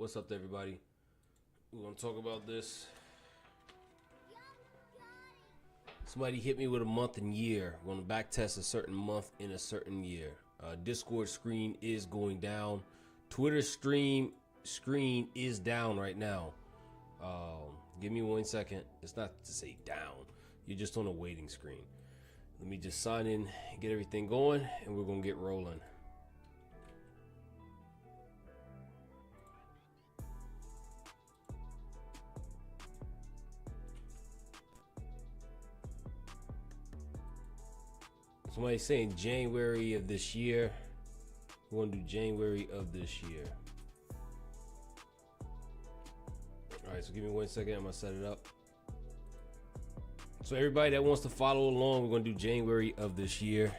What's up, everybody? We're gonna talk about this. Somebody hit me with a month and year. We're gonna back test a certain month in a certain year. Discord screen is going down. Twitter screen is down right now. Give me 1 second. It's not to say down. You're just on a waiting screen. Let me just sign in, get everything going, and we're gonna get rolling. Somebody's saying January of this year. We're gonna do January of this year. All right, so give me 1 second. I'm gonna set it up. So everybody that wants to follow along, we're gonna do January of this year.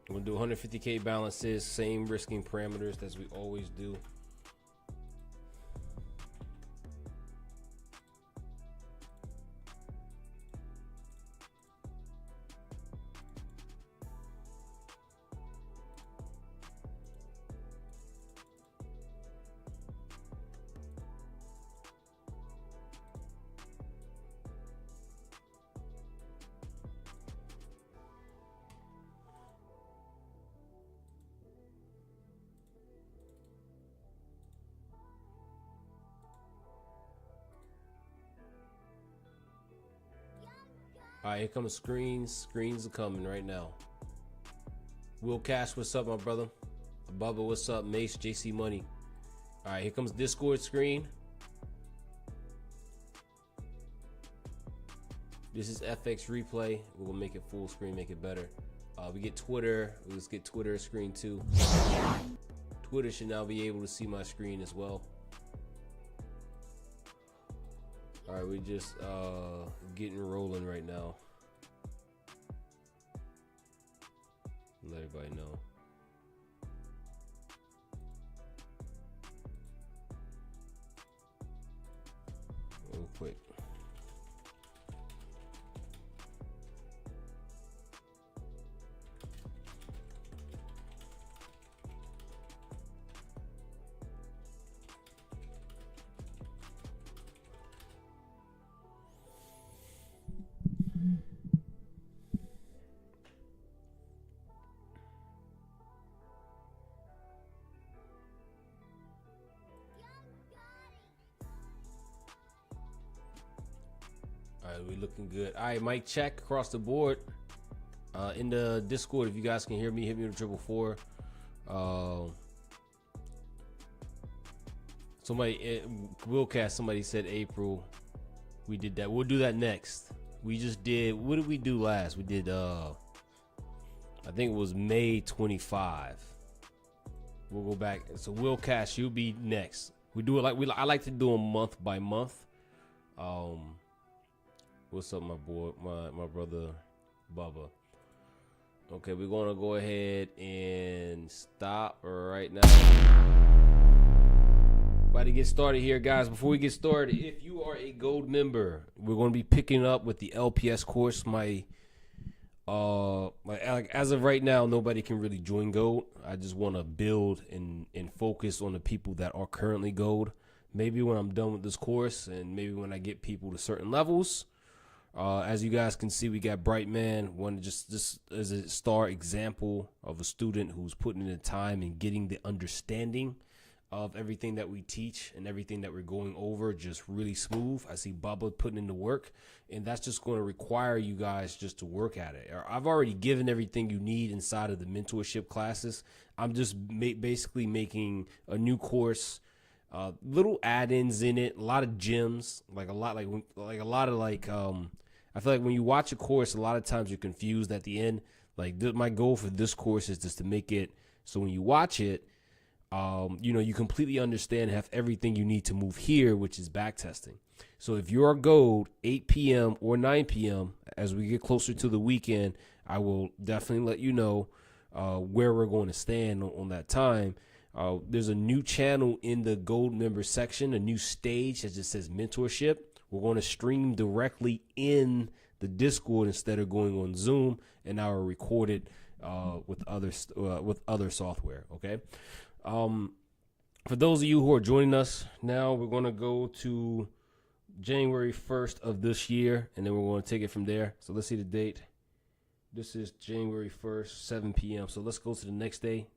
We're gonna do 150K balances, same risking parameters as we always do. All right, here comes screens. Screens are coming right now. Will Cash, what's up, my brother? Bubba, what's up? Mace, JC Money. All right, here comes Discord screen. This is FX replay. We're gonna make it full screen, make it better. We get Twitter. Let's get Twitter screen too. Twitter should now be able to see my screen as well. All right, we just getting rolling right now. Let everybody know. Real quick. All right, we're looking good. All right, mic check across the board. In the Discord, if you guys can hear me, hit me with 444. Somebody, Willcast, somebody said April. We did that. We'll do that next. We just did, what did we do last? We did, I think it was May 25. We'll go back. So Willcast, you'll be next. We do it like, I like to do them month by month. What's up, my boy, my brother, Bubba? Okay, we're gonna go ahead and stop right now. About to get started here, guys. Before we get started, if you are a gold member, we're gonna be picking up with the LPS course. As of right now, nobody can really join gold. I just want to build and focus on the people that are currently gold. Maybe when I'm done with this course, and maybe when I get people to certain levels. As you guys can see, we got Brightman, one just as a star example of a student who's putting in the time and getting the understanding of everything that we teach and everything that we're going over just really smooth. I see Bubba putting in the work, and that's just going to require you guys just to work at it. I've already given everything you need inside of the mentorship classes. I'm just basically making a new course, little add-ins in it, a lot of gems, I feel like when you watch a course, a lot of times you're confused at the end. My goal for this course is just to make it so when you watch it, you completely understand and have everything you need to move here, which is backtesting. So if you're gold, 8 p.m. or 9 p.m., as we get closer to the weekend, I will definitely let you know where we're going to stand on that time. There's a new channel in the gold member section, a new stage that just says mentorship. We're going to stream directly in the Discord instead of going on Zoom, and our recorded with other software. Okay. For those of you who are joining us now, we're going to go to January 1st of this year, and then we're going to take it from there. So let's see the date. This is January 1st, 7 p.m. So let's go to the next day.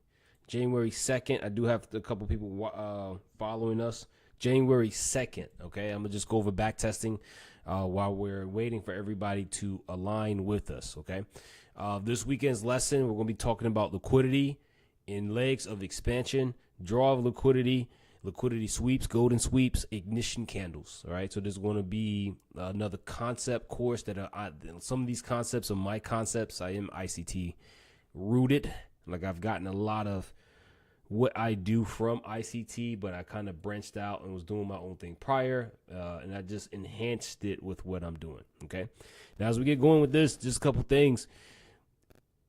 January 2nd, I do have a couple people following us. January 2nd, okay? I'm going to just go over back testing while we're waiting for everybody to align with us, okay? This weekend's lesson, we're going to be talking about liquidity in legs of expansion, draw of liquidity, liquidity sweeps, golden sweeps, ignition candles. All right. So there's going to be another concept course that some of these concepts are my concepts. I am ICT rooted. Like I've gotten a lot of what I do from ICT, but I kind of branched out and was doing my own thing prior. And I just enhanced it with what I'm doing. Okay. Now, as we get going with this, just a couple things.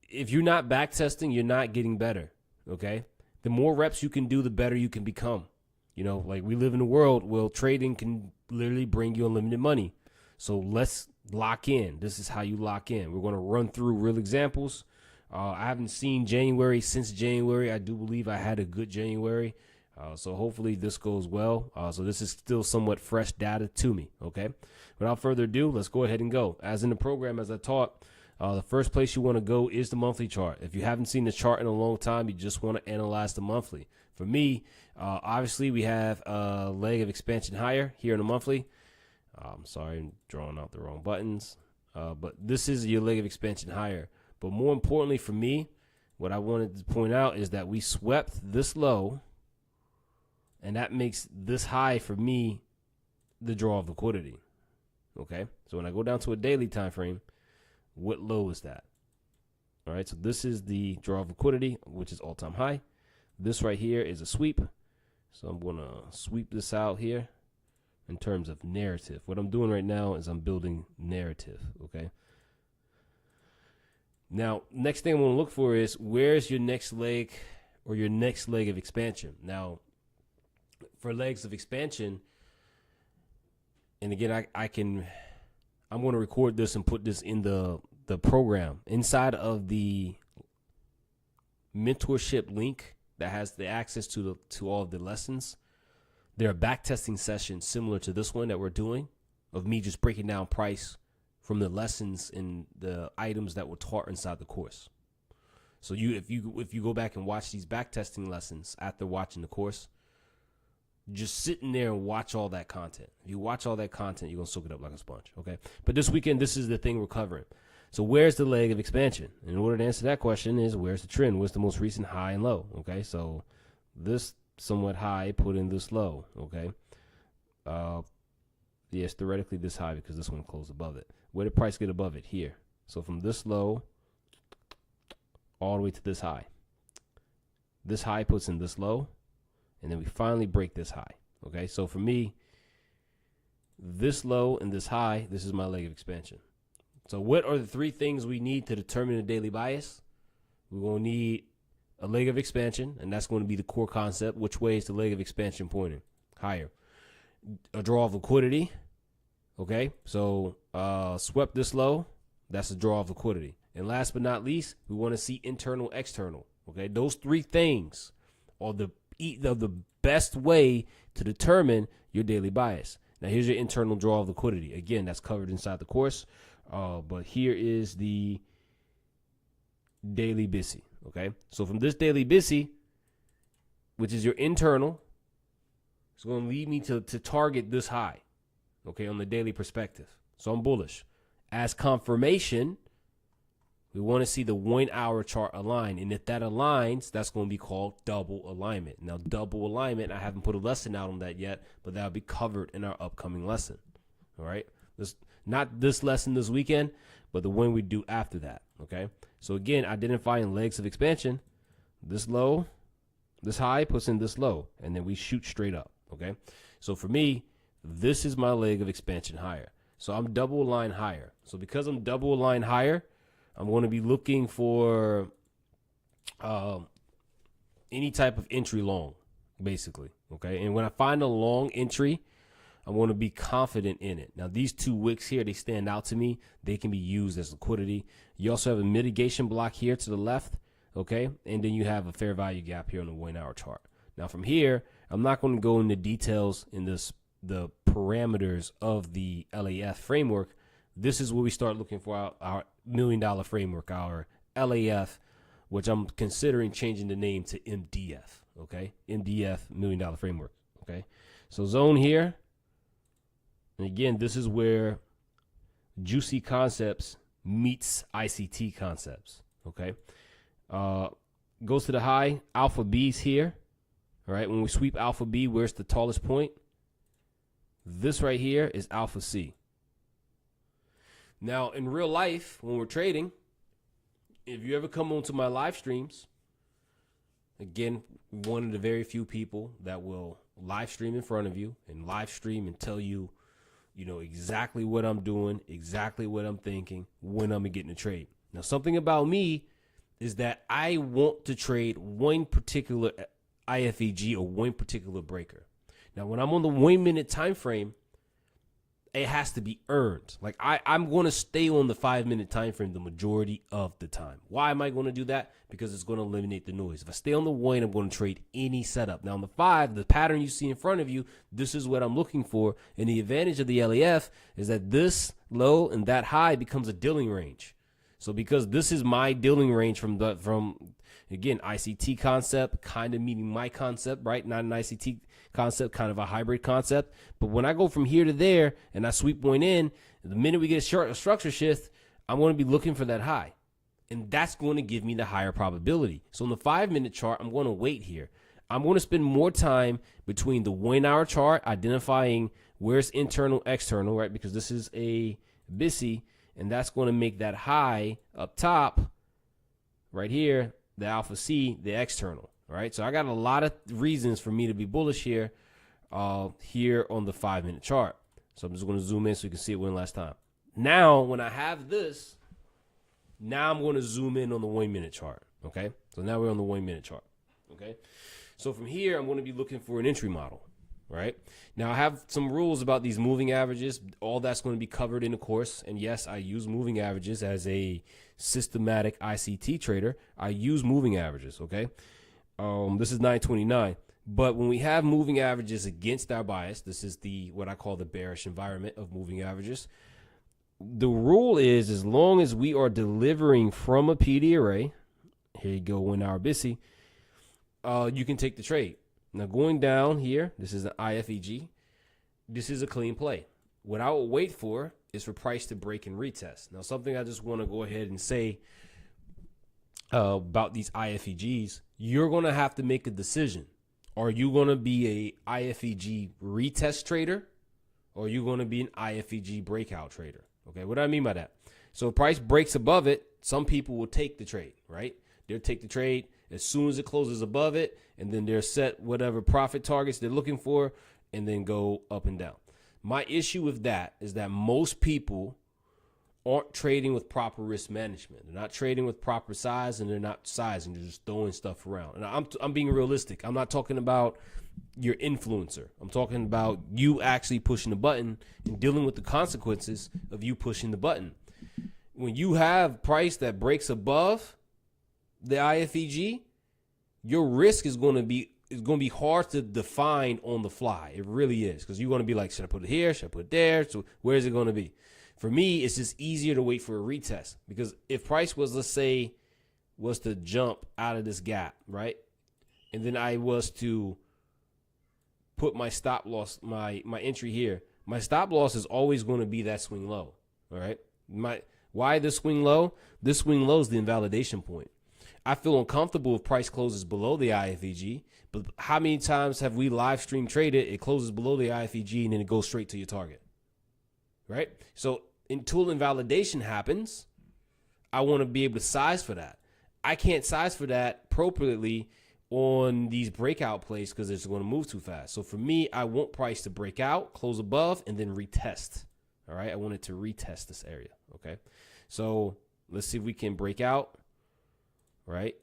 If you're not back testing, you're not getting better. Okay. The more reps you can do, the better you can become. You know, like we live in a world where trading can literally bring you unlimited money. So let's lock in. This is how you lock in. We're going to run through real examples. I haven't seen January since January. I do believe I had a good January. So hopefully this goes well. So this is still somewhat fresh data to me. Okay. Without further ado, let's go ahead and go. As in the program, as I taught, the first place you want to go is the monthly chart. If you haven't seen the chart in a long time, you just want to analyze the monthly. For me, obviously, we have a leg of expansion higher here in the monthly. Sorry, I'm drawing out the wrong buttons. But this is your leg of expansion higher. But more importantly for me, what I wanted to point out is that we swept this low, and that makes this high for me the draw of liquidity. Okay, so when I go down to a daily time frame, what low is that? All right, so this is the draw of liquidity, which is all-time high. This right here is a sweep. So I'm going to sweep this out here in terms of narrative. What I'm doing right now is I'm building narrative, okay? Now, next thing I want to look for is where's your next leg or your next leg of expansion? Now, for legs of expansion, and again, I'm going to record this and put this in the program. Inside of the mentorship link that has the access to all of the lessons, there are backtesting sessions similar to this one that we're doing of me just breaking down price from the lessons and the items that were taught inside the course. So if you go back and watch these backtesting lessons after watching the course, just sitting there and watch all that content. If you watch all that content, you're going to soak it up like a sponge, okay? But this weekend, this is the thing we're covering. So where's the leg of expansion? In order to answer that question is where's the trend? What's the most recent high and low, okay? So this somewhat high, put in this low, okay? Yes, theoretically this high because this one closed above it. Where did price get above it? Here. So from this low all the way to this high. This high puts in this low. And then we finally break this high. Okay, so for me, this low and this high, this is my leg of expansion. So what are the three things we need to determine a daily bias? We're going to need a leg of expansion, and that's going to be the core concept. Which way is the leg of expansion pointing? Higher. A draw of liquidity. Okay, so swept this low, that's a draw of liquidity. And last but not least, we want to see internal, external. Okay, those three things are the best way to determine your daily bias. Now, here's your internal draw of liquidity. Again, that's covered inside the course. But here is the daily BISI. Okay, so from this daily BISI, which is your internal, it's going to lead me to target this high. Okay, on the daily perspective. So I'm bullish. As confirmation, we want to see the 1 hour chart align. And if that aligns, that's going to be called double alignment. Now, double alignment, I haven't put a lesson out on that yet, but that'll be covered in our upcoming lesson. All right. Not this lesson this weekend, but the one we do after that. Okay. So again, identifying legs of expansion, this low, this high puts in this low, and then we shoot straight up. Okay. So for me, this is my leg of expansion higher. So I'm double aligned higher. So because I'm double aligned higher, I'm going to be looking for any type of entry long, basically. Okay. And when I find a long entry, I want to be confident in it. Now, these 2 wicks here, they stand out to me. They can be used as liquidity. You also have a mitigation block here to the left, okay? And then you have a fair value gap here on the 1 hour chart. Now, from here, I'm not going to go into details in the parameters of the LAF framework. This is where we start looking for our $1 million framework, our LAF, which I'm considering changing the name to MDF, okay? MDF, $1 million framework, okay? So zone here, and again, this is where Juicy Concepts meets ICT Concepts, okay? Goes to the high, Alpha B's here, all right? When we sweep Alpha B, where's the tallest point? This right here is Alpha C. Now, in real life, when we're trading, if you ever come onto my live streams, again, one of the very few people that will live stream in front of you and live stream and tell you, you know, exactly what I'm doing, exactly what I'm thinking, when I'm getting a trade. Now, something about me is that I want to trade one particular IFEG or one particular breaker. Now, when I'm on the 1 minute time frame, it has to be earned. Like I'm going to stay on the 5 minute time frame the majority of the time. Why am I going to do that? Because it's going to eliminate the noise. If I stay on the 1, I'm going to trade any setup. Now on the 5, the pattern you see in front of you, this is what I'm looking for. And the advantage of the LAF is that this low and that high becomes a dealing range. So because this is my dealing range from again, ICT concept, kind of meeting my concept, right? Not an ICT concept, kind of a hybrid concept. But when I go from here to there and I sweep one in, the minute we get a structure shift, I'm going to be looking for that high. And that's going to give me the higher probability. So on the 5 minute chart, I'm going to wait here. I'm going to spend more time between the 1 hour chart, identifying where's internal, external, right? Because this is a BISI, and that's going to make that high up top right here, the Alpha C, the external, all right? So I got a lot of reasons for me to be bullish here, here on the 5 minute chart. So I'm just going to zoom in so you can see it one last time. Now, when I have this, now I'm going to zoom in on the 1 minute chart, okay? So now we're on the 1 minute chart, okay? So from here, I'm going to be looking for an entry model, right? Now, I have some rules about these moving averages. All that's going to be covered in the course. And yes, I use moving averages as a systematic ICT trader. I use moving averages, okay? This is 929. But when we have moving averages against our bias, this is what I call the bearish environment of moving averages. The rule is, as long as we are delivering from a PD array, here you go, 1 hour BISI, you can take the trade. Now going down here, this is an IFEG. This is a clean play. What I will wait for is for price to break and retest. Now something I just want to go ahead and say about these IFEGs, you're going to have to make a decision. Are you going to be a IFEG retest trader, or are you going to be an IFEG breakout trader? Okay, what do I mean by that? So if price breaks above it, some people will take the trade, right? They'll take the trade as soon as it closes above it, and then they'll set whatever profit targets they're looking for and then go up and down. My issue with that is that most people aren't trading with proper risk management. They're not trading with proper size, and they're not sizing. They're just throwing stuff around. And I'm being realistic. I'm not talking about your influencer. I'm talking about you actually pushing the button and dealing with the consequences of you pushing the button. When you have price that breaks above the IFEG, your risk is going to be hard to define on the fly. It really is, because you're going to be like, should I put it here? Should I put it there? So where is it going to be? For me, it's just easier to wait for a retest, because if price was, let's say, was to jump out of this gap, right? And then I was to put my stop loss, my entry here. My stop loss is always going to be that swing low, all right? Why this swing low? This swing low is the invalidation point. I feel uncomfortable if price closes below the IFEG, but how many times have we live stream traded, it closes below the IFEG and then it goes straight to your target, right? So until invalidation happens, I want to be able to size for that. I can't size for that appropriately on these breakout plays because it's going to move too fast. So for me, I want price to break out, close above, and then retest. All right, I want it to retest this area, okay? So let's see if we can break out, right,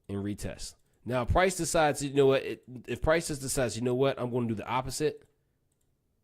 and retest. Now, price decides, you know what, if price just decides, you know what, I'm going to do the opposite,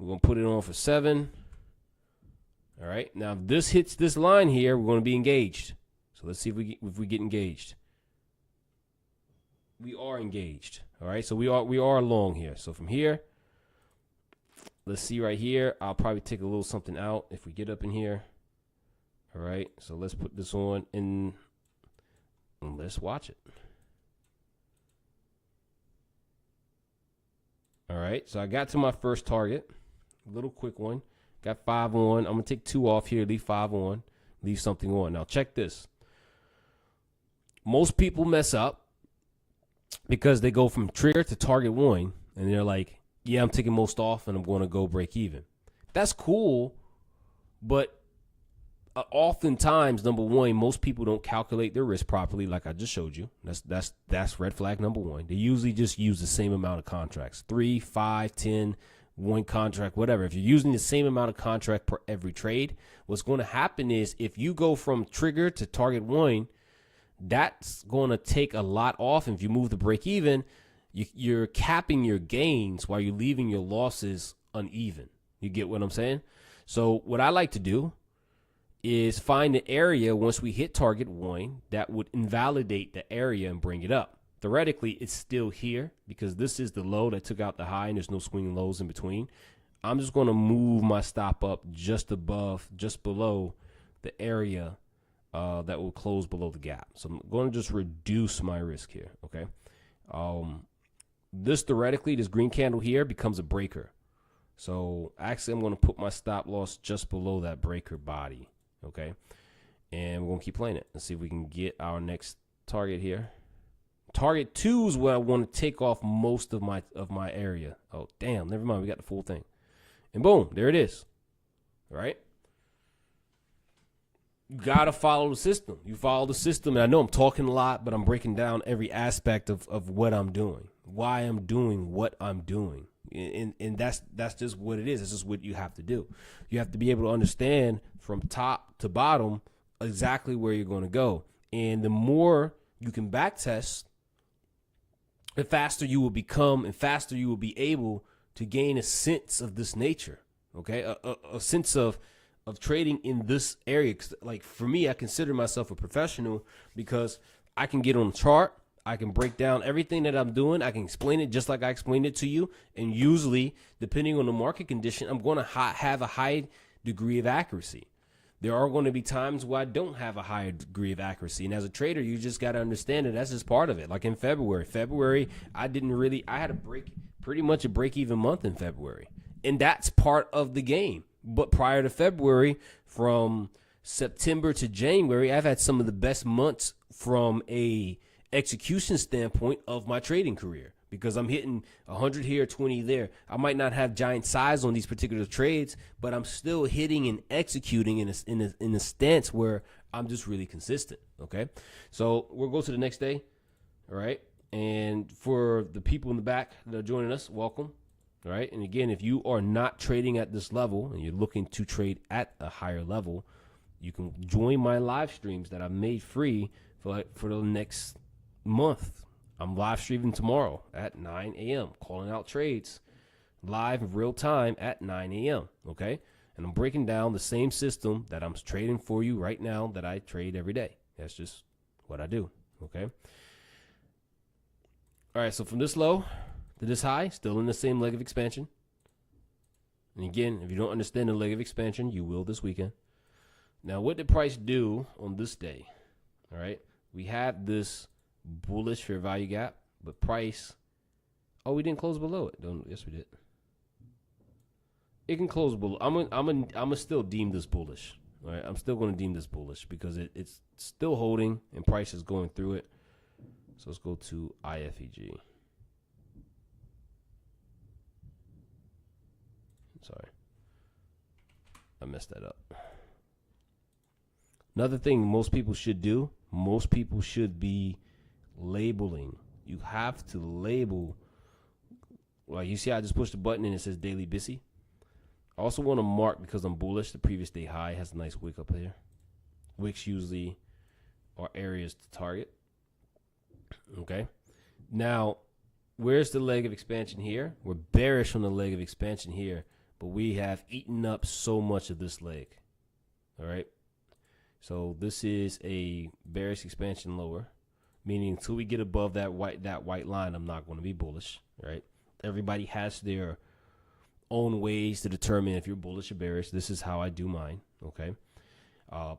We're going to put it on for 7. All right. Now, if this hits this line here, we're going to be engaged. So let's see if we get engaged. We are engaged. All right. So we are long here. So from here, let's see right here. I'll probably take a little something out if we get up in here. All right. So let's put this on and let's watch it. All right. So I got to my first target. A little quick one. Got 5 on. I'm going to take 2 off here, leave 5 on, leave something on. Now, check this. Most people mess up because they go from trigger to target 1, and they're like, yeah, I'm taking most off, and I'm going to go break even. That's cool, but oftentimes, number one, most people don't calculate their risk properly, like I just showed you. That's red flag number 1. They usually just use the same amount of contracts, 3, 5, 10, 1 contract, whatever. If you're using the same amount of contract per every trade, what's going to happen is if you go from trigger to target 1, that's going to take a lot off. And if you move the break even, you're capping your gains while you're leaving your losses uneven. You get what I'm saying? So what I like to do is find an area once we hit target 1 that would invalidate the area and bring it up. Theoretically, it's still here because this is the low that took out the high and there's no swinging lows in between. I'm just going to move my stop up just below the area that will close below the gap. So I'm going to just reduce my risk here, okay? This theoretically, this green candle here becomes a breaker. So actually, I'm going to put my stop loss just below that breaker body, okay? And we're going to keep playing it. Let's see if we can get our next target here. Target 2 is where I want to take off most of my area. Oh, damn. Never mind. We got the full thing. And boom, there it is. All right. You got to follow the system. You follow the system. And I know I'm talking a lot, but I'm breaking down every aspect of what I'm doing, why I'm doing what I'm doing. And that's just what it is. This is what you have to do. You have to be able to understand from top to bottom exactly where you're going to go. And the more you can backtest, the faster you will become and faster you will be able to gain a sense of this nature, okay? A sense of trading in this area. Like for me, I consider myself a professional because I can get on the chart. I can break down everything that I'm doing. I can explain it just like I explained it to you. And usually, depending on the market condition, I'm going to have a high degree of accuracy. There are going to be times where I don't have a higher degree of accuracy. And as a trader, you just got to understand that that's just part of it. Like in February, I had pretty much a break-even month in February. And that's part of the game. But prior to February, from September to January, I've had some of the best months from a execution standpoint of my trading career. Because I'm hitting 100 here, 20 there. I might not have giant size on these particular trades, but I'm still hitting and executing in a stance where I'm just really consistent, okay? So we'll go to the next day, all right? And for the people in the back that are joining us, welcome, all right? And again, if you are not trading at this level and you're looking to trade at a higher level, you can join my live streams that I've made free for the next month. I'm live streaming tomorrow at 9 a.m., calling out trades live in real time at 9 a.m., okay? And I'm breaking down the same system that I'm trading for you right now that I trade every day. That's just what I do, okay? All right, so from this low to this high, still in the same leg of expansion. And again, if you don't understand the leg of expansion, you will this weekend. Now, what did price do on this day? All right, we had this bullish fair value gap, but price, we didn't close below it. Yes, we did. It can close below. I'm gonna still deem this bullish. All right, I'm still going to deem this bullish because it's still holding and price is going through it. So let's go to IFEG. Sorry, I messed that up. Another thing most people should do, most people should be labeling. You have to label. Like you see, I just pushed the button and it says daily busy. I also want to mark, because I'm bullish, the previous day high has a nice wick up here. Wicks usually are areas to target. Okay. Now, where's the leg of expansion here? We're bearish on the leg of expansion here, but we have eaten up so much of this leg. All right. So this is a bearish expansion lower, meaning until we get above that white line, I'm not going to be bullish. Right. Everybody has their own ways to determine if you're bullish or bearish. This is how I do mine. Okay.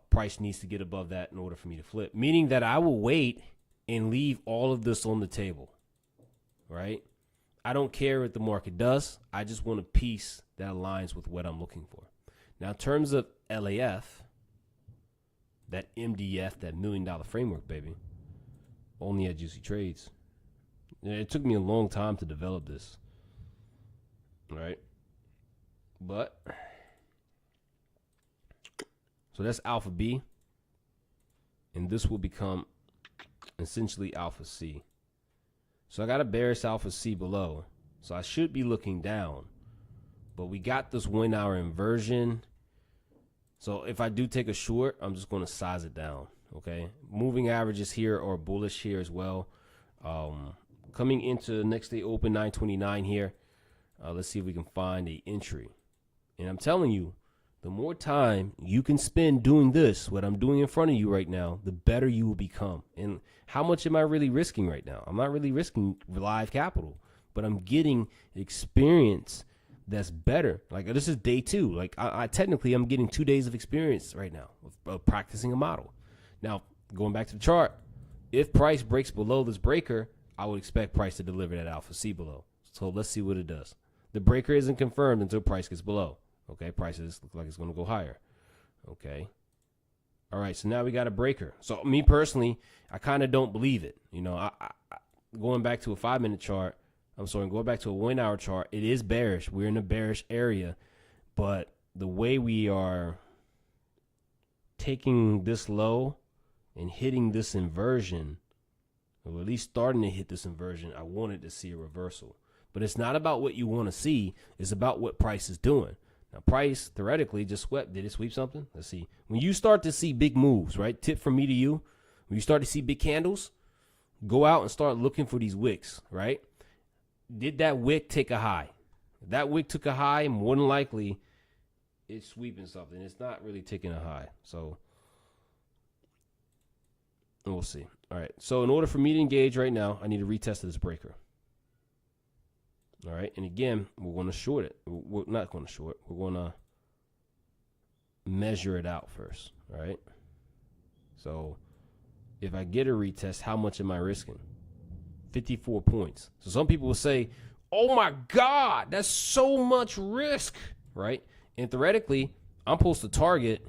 Price needs to get above that in order for me to flip, meaning that I will wait and leave all of this on the table. Right. I don't care what the market does. I just want a piece that aligns with what I'm looking for. Now, in terms of LAF, that MDF, that $1 million framework, baby, only at Juicy Trades. It took me a long time to develop this. All right. But, so that's Alpha B. And this will become essentially Alpha C. So I got a bearish Alpha C below. So I should be looking down. But we got this 1 hour inversion. So if I do take a short, I'm just going to size it down. Okay. Moving averages here are bullish here as well. Coming into the next day open 929 here. Let's see if we can find a entry. And I'm telling you, the more time you can spend doing this, what I'm doing in front of you right now, the better you will become. And how much am I really risking right now? I'm not really risking live capital, but I'm getting experience that's better. Like, this is day 2. Like, I technically, I'm getting 2 days of experience right now of practicing a model. Now, going back to the chart, if price breaks below this breaker, I would expect price to deliver that Alpha C below. So let's see what it does. The breaker isn't confirmed until price gets below. Okay, prices look like it's going to go higher. Okay. All right, so now we got a breaker. So me personally, I kind of don't believe it. You know, I going back to a 5-minute chart, going back to a 1 hour chart, it is bearish. We're in a bearish area, but the way we are taking this low and hitting this inversion, or at least starting to hit this inversion, I wanted to see a reversal. But it's not about what you want to see. It's about what price is doing. Now, price theoretically just swept. Did it sweep something? Let's see. When you start to see big moves, right? Tip from me to you. When you start to see big candles, go out and start looking for these wicks, right? Did that wick take a high? If that wick took a high, more than likely, it's sweeping something. It's not really taking a high. So, we'll see. All right. So, in order for me to engage right now, I need to retest this breaker. All right, and again, we're going to short it. We're not going to short. We're going to measure it out first, all right? So if I get a retest, how much am I risking? 54 points. So some people will say, oh, my God, that's so much risk, right? And theoretically, I'm supposed to target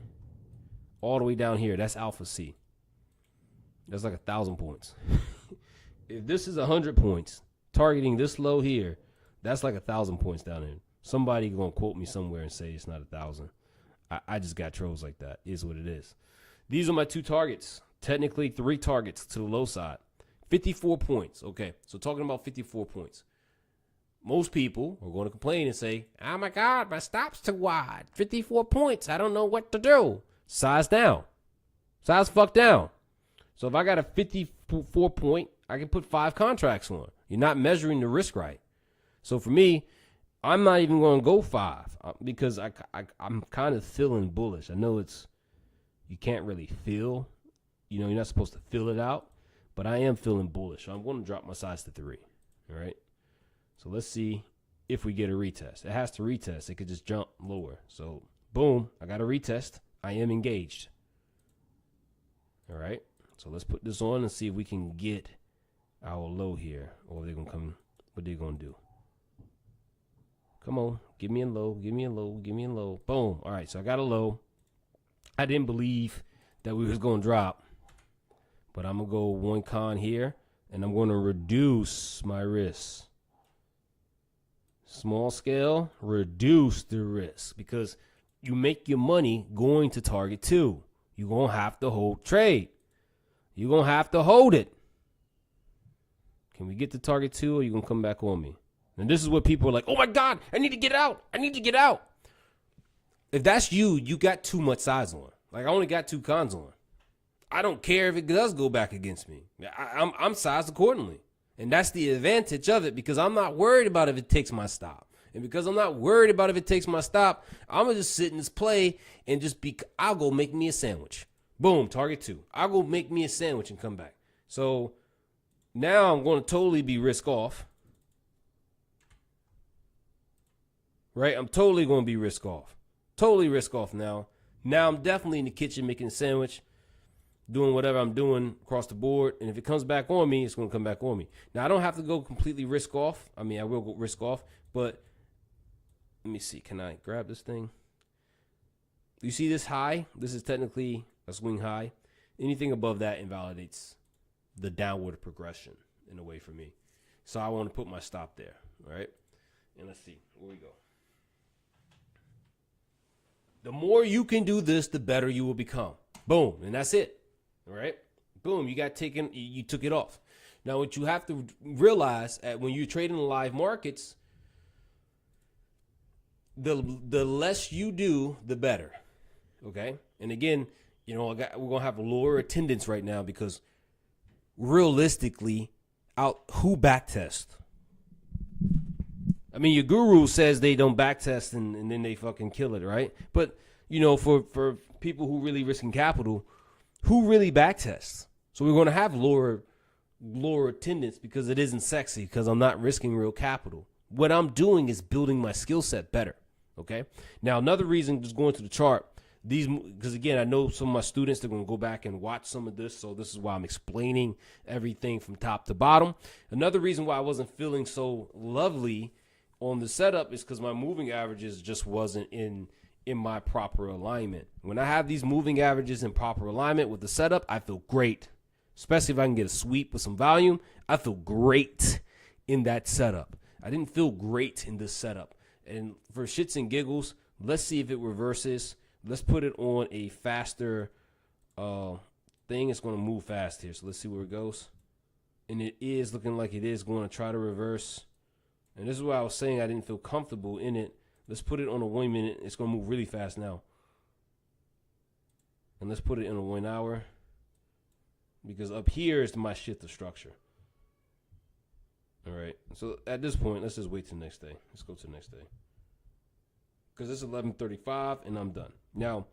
all the way down here. That's Alpha C. That's like 1,000 points. If this is 100 points, targeting this low here, that's like 1,000 points down there. Somebody gonna quote me somewhere and say it's not 1,000. I just got trolls like that. It is what it is. These are my 2 targets. Technically 3 targets to the low side. 54 points. Okay, so talking about 54 points. Most people are going to complain and say, oh my God, my stop's too wide. 54 points. I don't know what to do. Size down. Size fuck down. So if I got a 54 point, I can put 5 contracts on. You're not measuring the risk right. So for me, I'm not even going to go 5 because I'm kind of feeling bullish. I know you can't really feel, you're not supposed to feel it out, but I am feeling bullish. So I'm going to drop my size to 3. All right. So let's see if we get a retest. It has to retest. It could just jump lower. So boom, I got a retest. I am engaged. All right. So let's put this on and see if we can get our low here, or they're going to come, what they're going to do. Come on, give me a low, give me a low, give me a low. Boom. All right, so I got a low. I didn't believe that we was going to drop, but I'm going to go 1 con here, and I'm going to reduce my risk. Small scale, reduce the risk, because you make your money going to target 2. You're going to have to hold trade. You're going to have to hold it. Can we get to target 2, or are you going to come back on me? And this is what people are like, oh, my God, I need to get out. I need to get out. If that's you, you got too much size on. Like, I only got 2 cons on. I don't care if it does go back against me. I'm sized accordingly. And that's the advantage of it, because I'm not worried about if it takes my stop. And because I'm not worried about if it takes my stop, I'm going to just sit in this play and I'll go make me a sandwich. Boom, target 2. I'll go make me a sandwich and come back. So now I'm going to totally be risk off. Right? I'm totally going to be risk off. Totally risk off now. Now I'm definitely in the kitchen making a sandwich, doing whatever I'm doing across the board. And if it comes back on me, it's going to come back on me. Now, I don't have to go completely risk off. I mean, I will go risk off, but let me see. Can I grab this thing? You see this high? This is technically a swing high. Anything above that invalidates the downward progression in a way for me. So I want to put my stop there. All right. And let's see where we go. The more you can do this, the better you will become. Boom. And that's it. All right. Boom. You took it off. Now, what you have to realize when you're trading live markets, the less you do, the better. Okay. And again, we're going to have lower attendance right now because realistically, who backtest? I mean, your guru says they don't backtest and then they fucking kill it, right? But, for people who really risking capital, who really backtests? So we're going to have lower attendance because it isn't sexy because I'm not risking real capital. What I'm doing is building my skill set better, okay? Now, another reason, just going to the chart, because again, I know some of my students, they're going to go back and watch some of this, so this is why I'm explaining everything from top to bottom. Another reason why I wasn't feeling so lovely on the setup is because my moving averages just wasn't in my proper alignment. When I have these moving averages in proper alignment with the setup, I feel great. Especially if I can get a sweep with some volume, I feel great in that setup. I didn't feel great in this setup. And for shits and giggles, let's see if it reverses. Let's put it on a faster thing. It's going to move fast here. So let's see where it goes. And it is looking like it is going to try to reverse. And this is why I was saying I didn't feel comfortable in it. Let's put it on a 1 minute. It's going to move really fast now. And let's put it in a 1 hour. Because up here is my shift of structure. All right. So at this point, let's just wait till the next day. Let's go to the next day. Because it's 11:35 and I'm done. Now,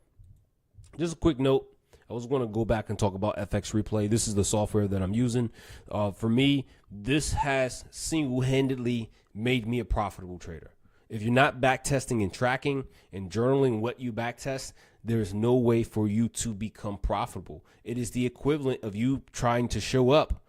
just a quick note. I was going to go back and talk about FX Replay. This is the software that I'm using. For me, this has single-handedly made me a profitable trader. If you're not backtesting and tracking and journaling what you backtest, there's no way for you to become profitable. It is the equivalent of you trying to show up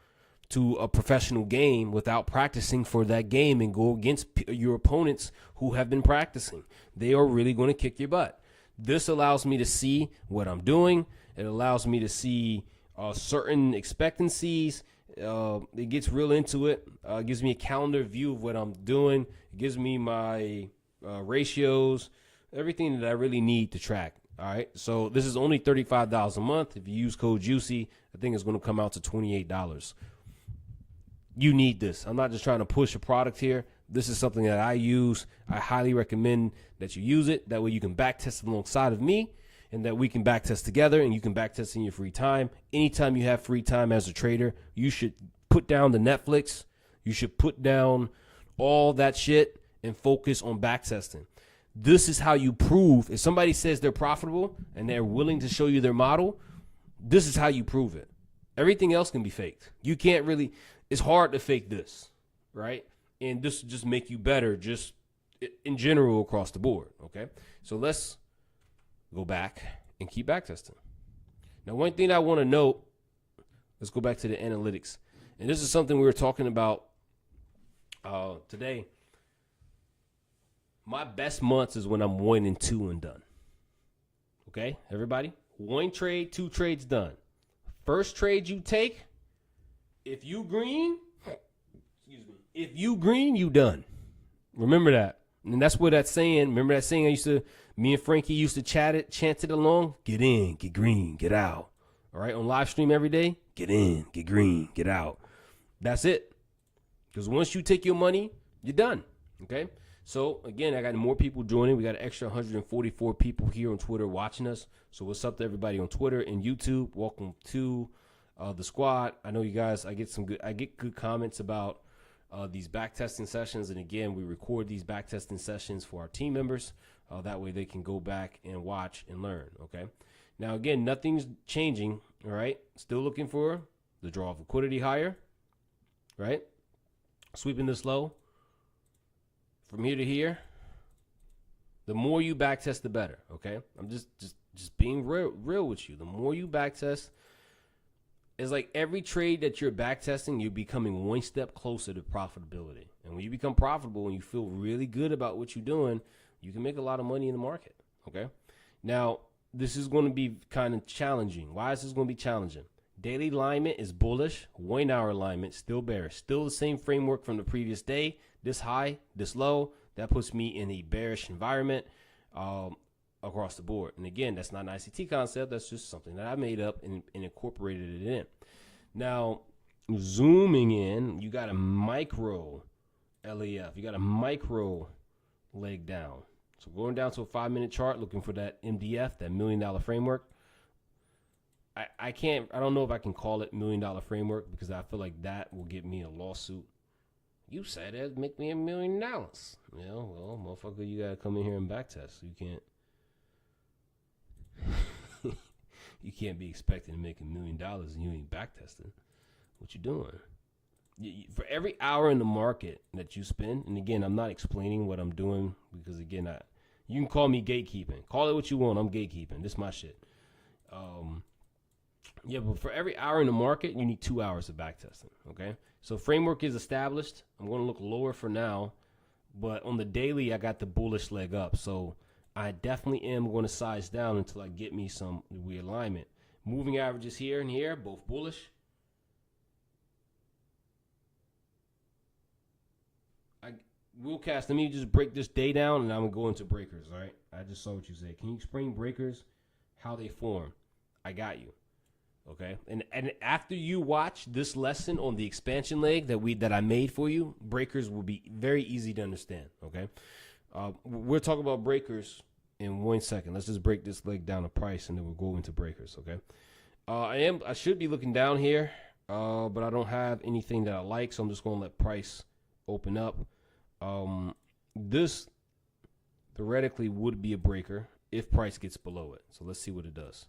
to a professional game without practicing for that game and go against your opponents who have been practicing. They are really going to kick your butt. This allows me to see what I'm doing. It allows me to see certain expectancies. It gets real into it. It gives me a calendar view of what I'm doing. It gives me my ratios, everything that I really need to track. All right. So this is only $35 a month. If you use code JUICY, I think it's going to come out to $28. You need this. I'm not just trying to push a product here. This is something that I use. I highly recommend that you use it. That way you can backtest alongside of me and that we can backtest together and you can backtest in your free time. Anytime you have free time as a trader, you should put down the Netflix. You should put down all that shit and focus on backtesting. This is how you prove. If somebody says they're profitable and they're willing to show you their model, this is how you prove it. Everything else can be faked. You can't really, it's hard to fake this, right? And this will just make you better just in general across the board, okay? So let's go back and keep backtesting. Now, one thing I want to note, let's go back to the analytics. And this is something we were talking about today. My best months is when I'm 1 and 2 and done. Okay, everybody? 1 trade, 2 trades done. First trade you take, if you green, you done. Remember that. And that's what that's saying. Remember that saying me and Frankie used to chant it along? Get in, get green, get out. All right, on live stream every day, get in, get green, get out. That's it. Because once you take your money, you're done. Okay? So, again, I got more people joining. We got an extra 144 people here on Twitter watching us. So, what's up to everybody on Twitter and YouTube? Welcome to the squad. I know you guys, I get good comments about these backtesting sessions. And again, we record these backtesting sessions for our team members. That way they can go back and watch and learn. Okay. Now, again, nothing's changing. All right. Still looking for the draw of liquidity higher. Right. Sweeping this low from here to here. The more you backtest, the better. Okay. I'm just being real with you. The more you backtest, it's like every trade that you're backtesting, you're becoming one step closer to profitability. And when you become profitable and you feel really good about what you're doing, you can make a lot of money in the market. Okay. Now, this is going to be kind of challenging. Why is this going to be challenging? Daily alignment is bullish. 1 hour alignment still bearish. Still the same framework from the previous day. This high, this low. That puts me in a bearish environment across the board. And again, that's not an ICT concept. That's just something that I made up and incorporated it in. Now, zooming in, you got a micro LAF. You got a micro leg down. So going down to a 5-minute chart, looking for that MDF, that $1 million framework. I don't know if I can call it $1 million framework because I feel like that will get me a lawsuit. You said it'd make me $1 million. Yeah, well, motherfucker, you gotta come in here and backtest. You can't. You can't be expecting to make $1 million and you ain't backtesting. What you doing? For every hour in the market that you spend, and again, I'm not explaining what I'm doing because again, you can call me gatekeeping. Call it what you want. I'm gatekeeping. This is my shit. Yeah, but for every hour in the market, you need 2 hours of backtesting. Okay, so framework is established. I'm going to look lower for now, but on the daily, I got the bullish leg up. So I definitely am going to size down until I get me some realignment. Moving averages here and here, both bullish. Willcast, let me just break this day down and I'm going to go into breakers, all right? I just saw what you said. Can you explain breakers, how they form? I got you, okay? And after you watch this lesson on the expansion leg that I made for you, breakers will be very easy to understand, okay? We'll talk about breakers in 1 second. Let's just break this leg down to price and then we'll go into breakers, okay? I should be looking down here, but I don't have anything that I like, so I'm just going to let price open up. This theoretically would be a breaker if price gets below it. So let's see what it does.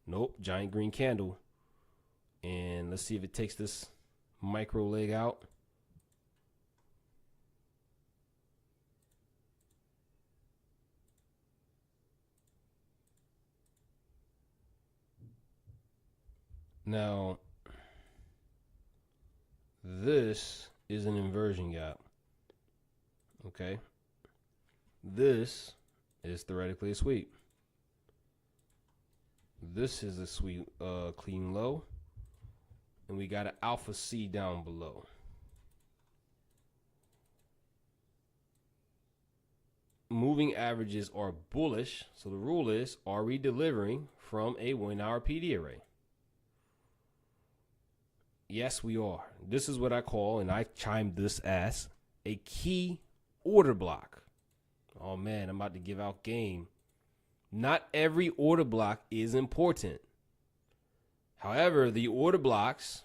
Nope, giant green candle. And let's see if it takes this micro leg out. Now, this is an inversion gap. Okay, this is theoretically a sweep. This is a sweep, clean low, and we got an alpha C down below. Moving averages are bullish, so the rule is, are we delivering from a 1 hour PD array? Yes, we are. This is what I call, and I chimed this as, a key order block. Oh man, I'm about to give out game. Not every order block is important. However, the order blocks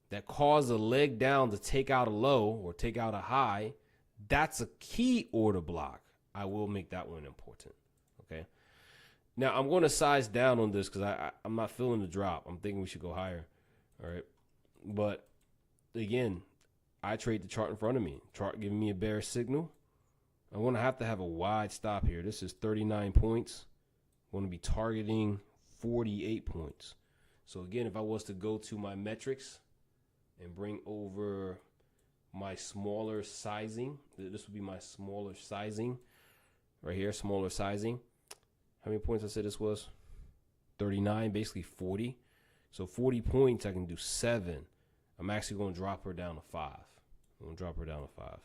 that cause a leg down to take out a low or take out a high, that's a key order block. I will make that one important. Okay. Now I'm going to size down on this because I'm not feeling the drop. I'm thinking we should go higher. All right. But again, I trade the chart in front of me. Chart giving me a bearish signal. I'm going to have a wide stop here. This is 39 points. I'm going to be targeting 48 points. So again, if I was to go to my metrics and bring over my smaller sizing, this would be my smaller sizing right here, smaller sizing. How many points I said this was? 39, basically 40. So 40 points, I can do 7. I'm actually going to drop her down to 5. I'm going to drop her down to 5.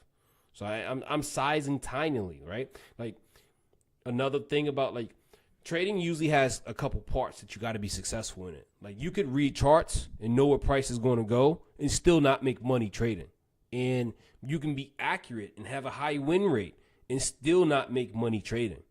So I'm sizing tinily, right? Like another thing about like trading usually has a couple parts that you got to be successful in it. Like you could read charts and know where price is going to go and still not make money trading. And you can be accurate and have a high win rate and still not make money trading.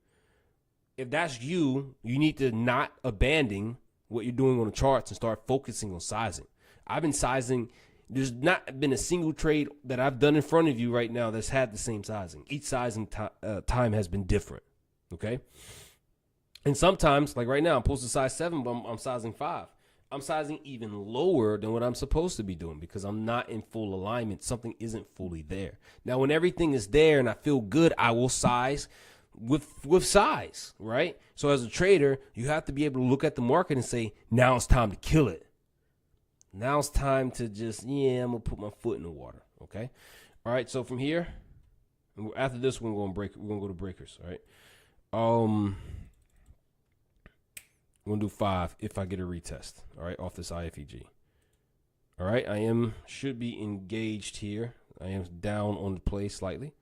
If that's you, you need to not abandon what you're doing on the charts and start focusing on sizing. I've been sizing There's not been a single trade that I've done in front of you right now that's had the same sizing. Each sizing time has been different, okay? And sometimes, like right now, I'm supposed to size 7, but I'm sizing 5. I'm sizing even lower than what I'm supposed to be doing because I'm not in full alignment. Something isn't fully there. Now, when everything is there and I feel good, I will size with size, right? So as a trader, you have to be able to look at the market and say, now it's time to kill it. Now it's time to just, I'm going to put my foot in the water, okay? All right, so from here, after this, we're going to go to breakers, all right? I'm going to do 5 if I get a retest, all right, off this IFEG. All right, should be engaged here. I am down on the play slightly.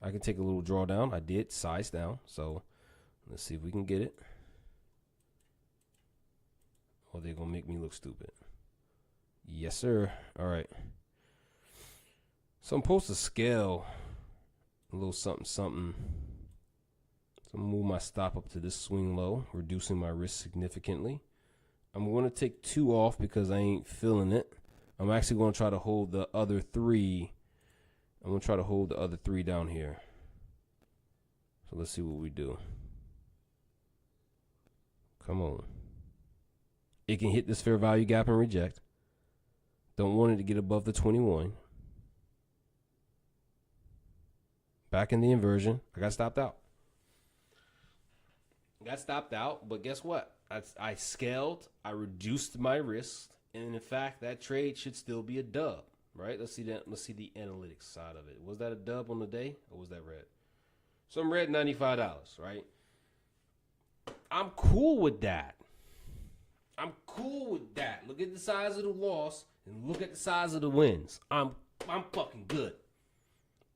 I can take a little drawdown. I did size down, so let's see if we can get it. Or they're going to make me look stupid. Yes, sir. All right. So I'm supposed to scale a little something. So I'm going to move my stop up to this swing low, reducing my risk significantly. I'm going to take 2 off because I ain't feeling it. I'm actually going to try to hold the other 3. I'm going to try to hold the other 3 down here. So let's see what we do. Come on. It can hit this fair value gap and reject. Don't want it to get above the 21. Back in the inversion. I got stopped out. But guess what? I scaled. I reduced my risk. And in fact, that trade should still be a dub, right? Let's see that. Let's see the analytics side of it. Was that a dub on the day or was that red? So I'm red $95, right? I'm cool with that. Look at the size of the loss and look at the size of the wins. I'm fucking good.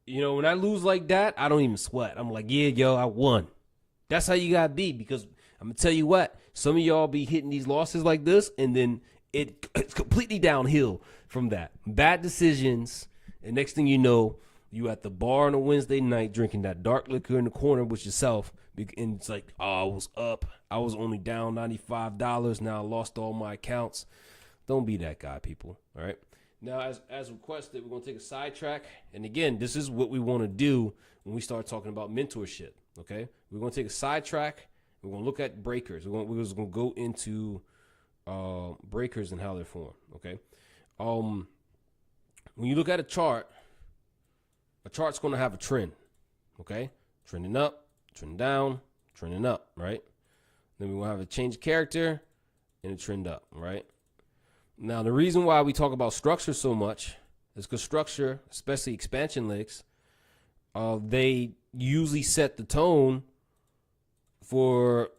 You know, when I lose like that, I don't even sweat. I'm like, yeah, yo, I won. That's how you gotta be, because I'm gonna tell you what, some of y'all be hitting these losses like this, and then it's completely downhill from that. Bad decisions, and next thing you know, you at the bar on a Wednesday night drinking that dark liquor in the corner with yourself, and it's like, oh, I was up. I was only down $95. Now I lost all my accounts. Don't be that guy, people. All right. Now, as requested, we're going to take a sidetrack. And again, this is what we want to do when we start talking about mentorship. Okay. We're going to take a sidetrack. We're going to look at breakers. We're just going to go into breakers and how they're formed. Okay. When you look at a chart's going to have a trend. Okay. Trending up, trending down, trending up, right? Then we're going to have a change of character and a trend up, right? Now, the reason why we talk about structure so much is because structure, especially expansion legs, they usually set the tone for,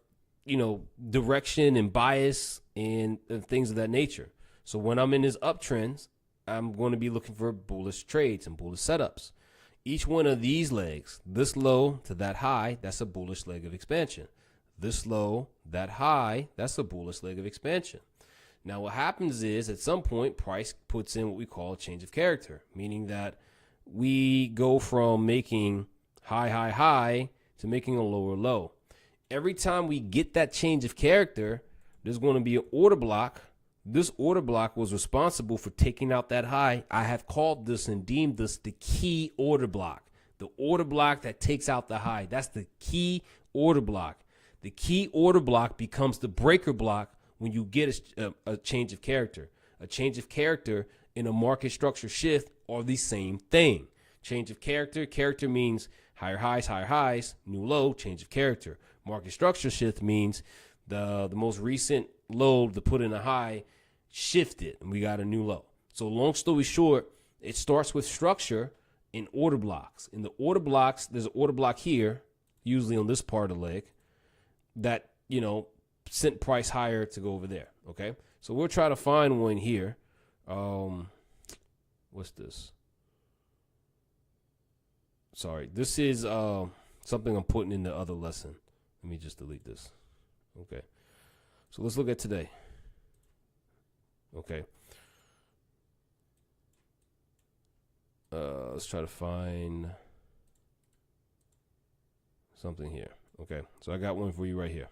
direction and bias and things of that nature. So when I'm in this uptrends, I'm going to be looking for bullish trades and bullish setups. Each one of these legs, this low to that high, that's a bullish leg of expansion. This low, that high, that's a bullish leg of expansion. Now, what happens is at some point, price puts in what we call a change of character, meaning that we go from making high to making a lower low. Every time we get that change of character, there's going to be an order block. This order block was responsible for taking out that high. I have called this and deemed this the key order block. The order block that takes out the high. That's the key order block. The key order block becomes the breaker block when you get a change of character. A change of character in a market structure shift are the same thing. Change of character. Character means higher highs, new low, change of character. Market structure shift means the most recent low to put in a high shifted and we got a new low. So long story short, it starts with structure in order blocks. In the order blocks, there's an order block here, usually on this part of the leg, that, sent price higher to go over there. Okay. So we'll try to find one here. What's this? Sorry. This is something I'm putting in the other lesson. Let me just delete this. Okay. So let's look at today. Okay. Let's try to find something here. Okay. So I got one for you right here.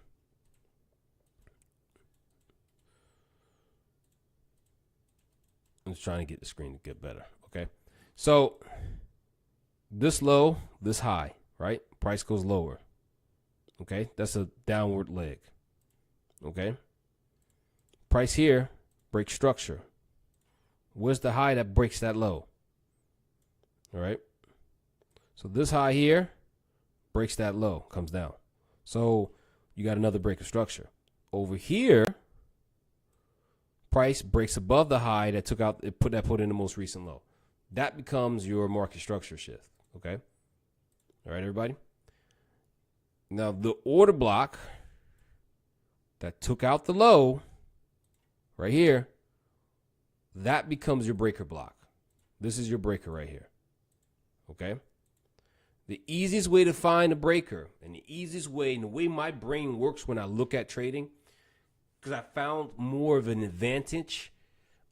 just trying to get the screen to get better. Okay. So this low, this high, right? Price goes lower. Okay. That's a downward leg. Okay. Price here breaks structure. Where's the high that breaks that low? All right. So this high here breaks that low, comes down. So you got another break of structure. Over here, price breaks above the high that took out, it put in the most recent low. That becomes your market structure shift. Okay. All right, everybody. Now the order block that took out the low right here, that becomes your breaker block. This is your breaker right here. Okay. The easiest way to find a breaker, and the easiest way, and the way my brain works when I look at trading, because I found more of an advantage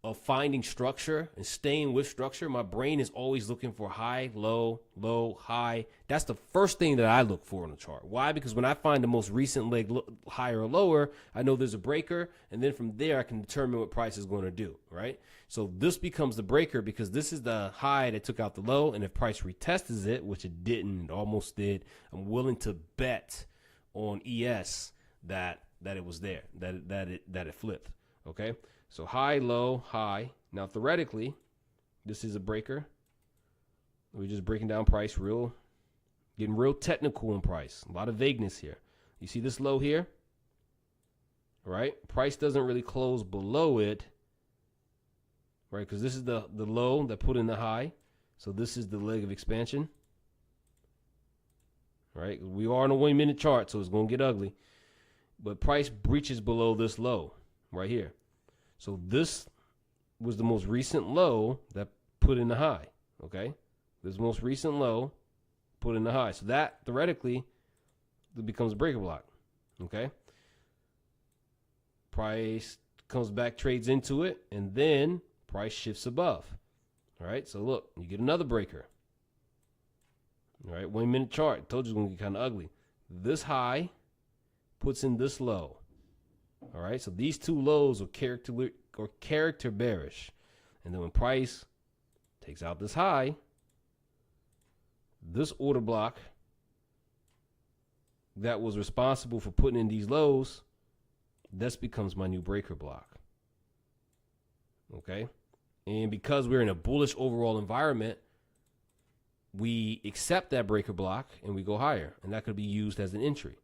of finding structure and staying with structure. My brain is always looking for high, low, low, high. That's the first thing that I look for on the chart. Why? Because when I find the most recent leg higher or lower, I know there's a breaker, and then from there I can determine what price is going to do, right? So this becomes the breaker because this is the high that took out the low, and if price retests it, which it didn't, it almost did, I'm willing to bet on ES that it was there, that it flipped. Okay, so high, low, high. Now theoretically, this is a breaker. We're just breaking down price, getting real technical in price. A lot of vagueness here. You see this low here, right? Price doesn't really close below it, right? Because this is the low that put in the high. So this is the leg of expansion, right? We are on a 1 minute chart, so it's going to get ugly. But price breaches below this low right here. So this was the most recent low that put in the high, okay? This most recent low put in the high. So that, theoretically, it becomes a breaker block, okay? Price comes back, trades into it, and then price shifts above, all right? So look, you get another breaker, all right? 1 minute chart. I told you it's going to get kind of ugly. This high puts in this low. All right, so these two lows are character bearish. And then when price takes out this high, this order block that was responsible for putting in these lows, this becomes my new breaker block. Okay? And because we're in a bullish overall environment, we accept that breaker block and we go higher. And that could be used as an entry.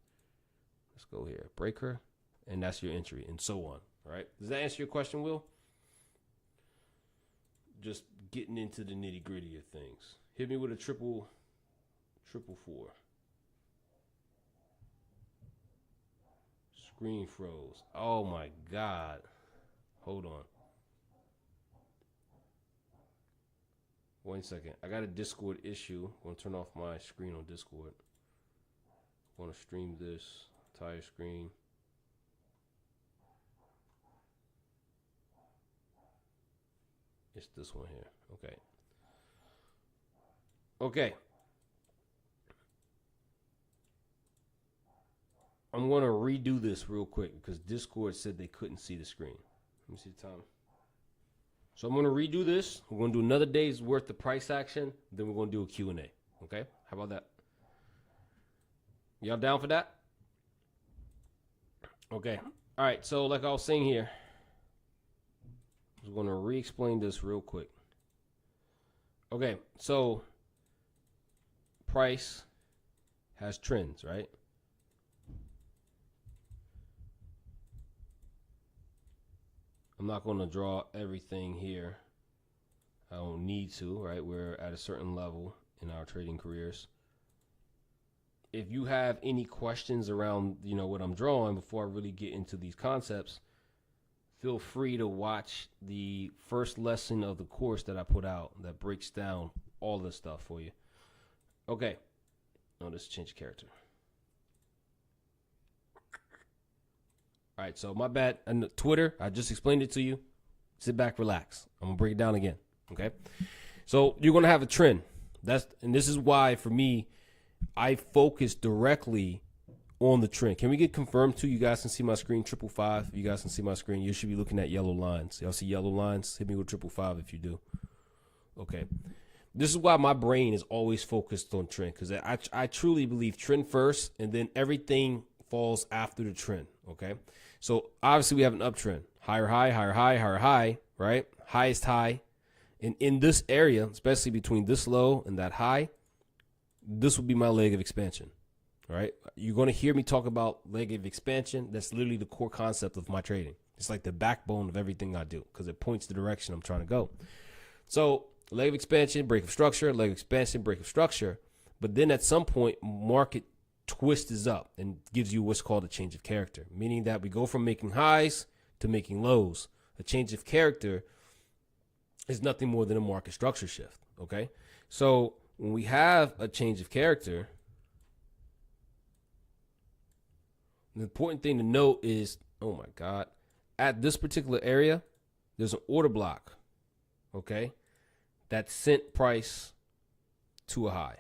Let's go here, breaker, and that's your entry, and so on. All right. Does that answer your question, Will? Just getting into the nitty gritty of things. Hit me with a triple four. Screen froze. Oh my God. Hold on. 1 second. I got a Discord issue. I'm going to turn off my screen on Discord. I want to stream this. Entire screen. It's this one here. Okay. Okay. I'm going to redo this real quick because Discord said they couldn't see the screen. Let me see the time. So I'm going to redo this. We're going to do another day's worth of price action. Then we're going to do a Q&A. Okay? How about that? Y'all down for that? Okay. All right. So like I was saying here, I'm going to re-explain this real quick. Okay. So price has trends, right? I'm not going to draw everything here. I don't need to, right? We're at a certain level in our trading careers. If you have any questions around, what I'm drawing before I really get into these concepts, feel free to watch the first lesson of the course that I put out that breaks down all this stuff for you. Okay. Oh, this change character. All right, so my bad. And Twitter, I just explained it to you. Sit back, relax. I'm going to break it down again, okay? So you're going to have a trend. And this is why, for me, I focus directly on the trend. Can we get confirmed too? You guys can see my screen, 555. You guys can see my screen. You should be looking at yellow lines. Y'all see yellow lines? Hit me with 555 if you do. Okay. This is why my brain is always focused on trend, because I truly believe trend first, and then everything falls after the trend. Okay. So obviously we have an uptrend. Higher high, higher high, higher high, right? Highest high. And in this area, especially between this low and that high, this will be my leg of expansion. All right. You're going to hear me talk about leg of expansion. That's literally the core concept of my trading. It's like the backbone of everything I do, because it points the direction I'm trying to go. So leg of expansion, break of structure, leg of expansion, break of structure. But then at some point, market twists up and gives you what's called a change of character, meaning that we go from making highs to making lows. A change of character is nothing more than a market structure shift. Okay. So when we have a change of character, the important thing to note is, oh my God, at this particular area, there's an order block. Okay. That sent price to a high.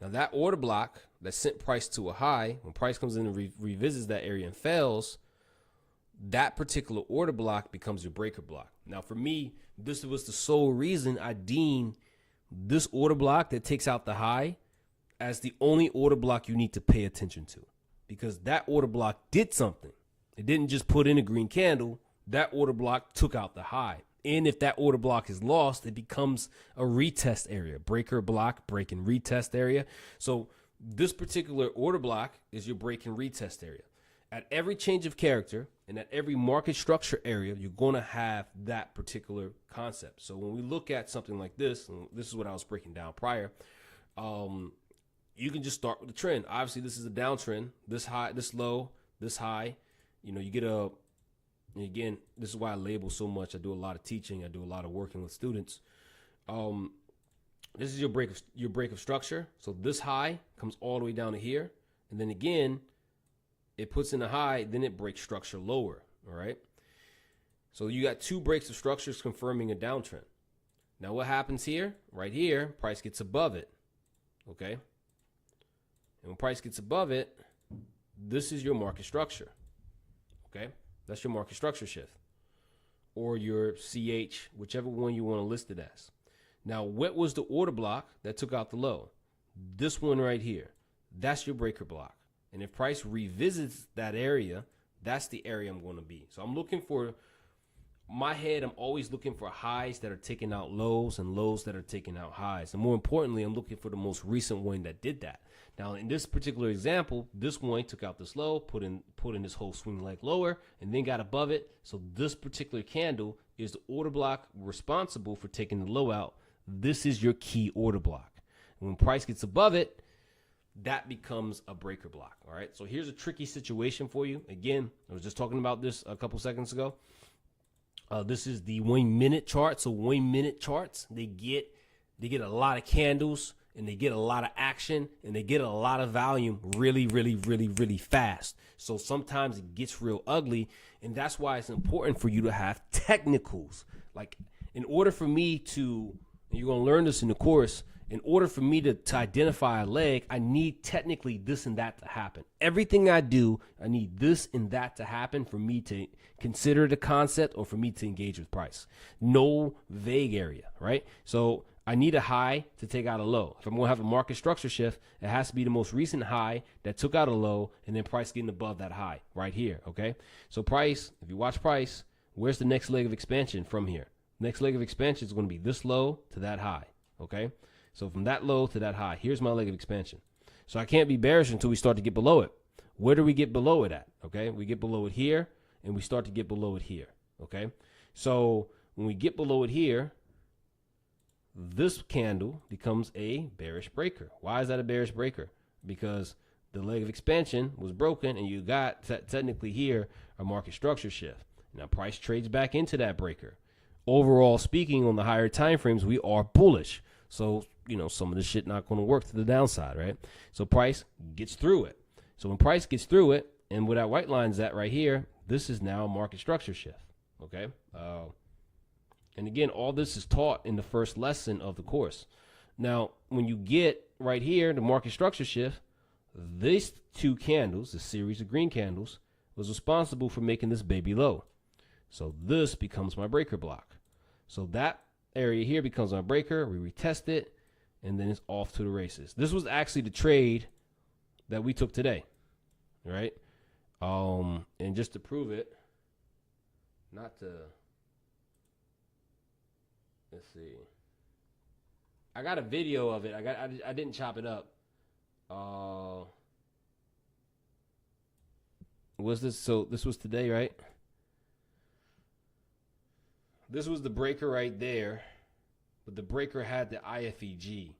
Now that order block that sent price to a high, when price comes in and revisits that area and fails, that particular order block becomes your breaker block. Now for me, this was the sole reason I deemed this order block that takes out the high as the only order block you need to pay attention to, because that order block did something. It didn't just put in a green candle. That order block took out the high. And if that order block is lost, it becomes a retest area, breaker block, break and retest area. So this particular order block is your break and retest area. At every change of character and at every market structure area, you're going to have that particular concept. So when we look at something like this, and this is what I was breaking down prior, you can just start with the trend. Obviously, this is a downtrend. This high, this low, this high. You know, you get a, and again, this is why I label so much. I do a lot of teaching. I do a lot of working with students. This is your break of structure. So this high comes all the way down to here. And then again, it puts in a high, then it breaks structure lower. All right. So you got two breaks of structures confirming a downtrend. Now what happens here? Right here, price gets above it. Okay. And when price gets above it, this is your market structure. Okay. That's your market structure shift, or your CH, whichever one you want to list it as. Now, what was the order block that took out the low? This one right here. That's your breaker block. And if price revisits that area, that's the area I'm going to be. So I'm looking for, my head, I'm always looking for highs that are taking out lows and lows that are taking out highs. And more importantly, I'm looking for the most recent one that did that. Now, in this particular example, this one took out this low, put in this whole swing leg lower, and then got above it. So this particular candle is the order block responsible for taking the low out. This is your key order block. And when price gets above it, that becomes a breaker block. All right. So here's a tricky situation for you. Again, I was just talking about this a couple seconds ago. This is the 1 minute chart. So 1 minute charts, they get a lot of candles, and they get a lot of action, and they get a lot of volume really, really, really, really fast. So sometimes it gets real ugly, and that's why it's important for you to have technicals. Like, in order for me to, and you're going to learn this in the course, in order for me to identify a leg, I need technically this and that to happen. Everything I do, I need this and that to happen for me to consider the concept or for me to engage with price. No vague area, right? So I need a high to take out a low. If I'm going to have a market structure shift, it has to be the most recent high that took out a low and then price getting above that high right here, okay? So price, if you watch price, where's the next leg of expansion from here? Next leg of expansion is going to be this low to that high, okay? So from that low to that high, here's my leg of expansion. So I can't be bearish until we start to get below it. Where do we get below it at? Okay, we get below it here, and we start to get below it here, okay? So when we get below it here, this candle becomes a bearish breaker. Why is that a bearish breaker? Because the leg of expansion was broken, and you got technically here a market structure shift. Now price trades back into that breaker. Overall speaking, on the higher time frames, we are bullish. So, you know, some of this shit not going to work to the downside, right? So price gets through it. So when price gets through it, and where that white line's at right here, this is now a market structure shift, okay? And again, all this is taught in the first lesson of the course. Now, when you get right here, the market structure shift, these two candles, the series of green candles, was responsible for making this baby low. So this becomes my breaker block. So that area here becomes my breaker. We retest it, and then it's off to the races. This was actually the trade that we took today, right? And just to prove it, not to, let's see. I got a video of it. I didn't chop it up. Was this, so this was today, right? This was the breaker right there, but the breaker had the IFEG.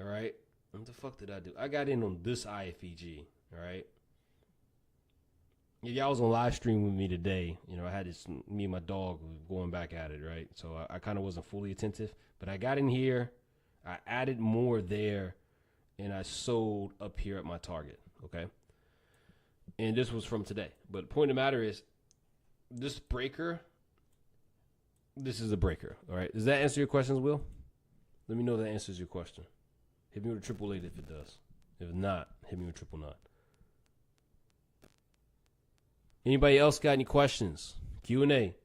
All right. What the fuck did I do? I got in on this IFEG. All right. If y'all was on live stream with me today, you know, I had this, me and my dog going back at it, right? So I kind of wasn't fully attentive, but I got in here, I added more there, and I sold up here at my target, okay? And this was from today. But the point of the matter is, this breaker, this is a breaker, all right? Does that answer your questions, Will? Let me know if that answers your question. Hit me with a 888 if it does. If not, hit me with 999. Anybody else got any questions? Q&A.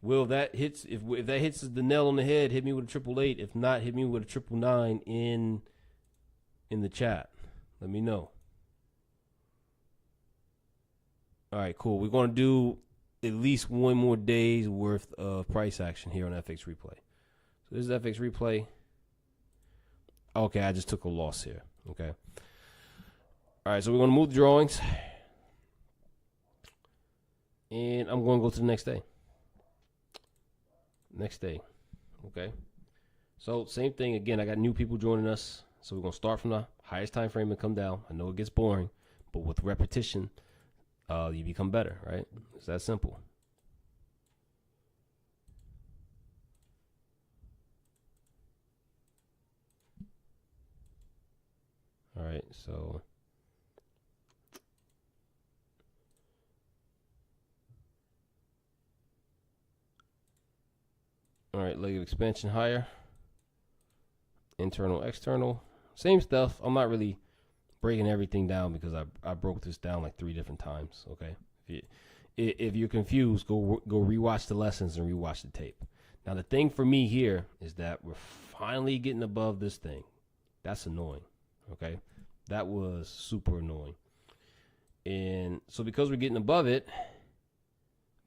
Will, if that hits, if that hits the nail on the head, hit me with a 888. If not, hit me with a 999 in the chat. Let me know. All right, cool. We're going to do at least one more day's worth of price action here on FX Replay. So this is FX Replay. Okay, I just took a loss here. Okay. All right, so we're going to move the drawings. And I'm going to go to the next day. Next day. Okay. So same thing again. I got new people joining us. So we're going to start from the highest time frame and come down. I know it gets boring, but with repetition, you become better, right? It's that simple. All right. So all right, leg of expansion higher. Internal, external. Same stuff. I'm not really breaking everything down because I broke this down like 3 different times, okay? If you're confused, go rewatch the lessons and rewatch the tape. Now, the thing for me here is that we're finally getting above this thing. That's annoying, okay? That was super annoying. And so because we're getting above it,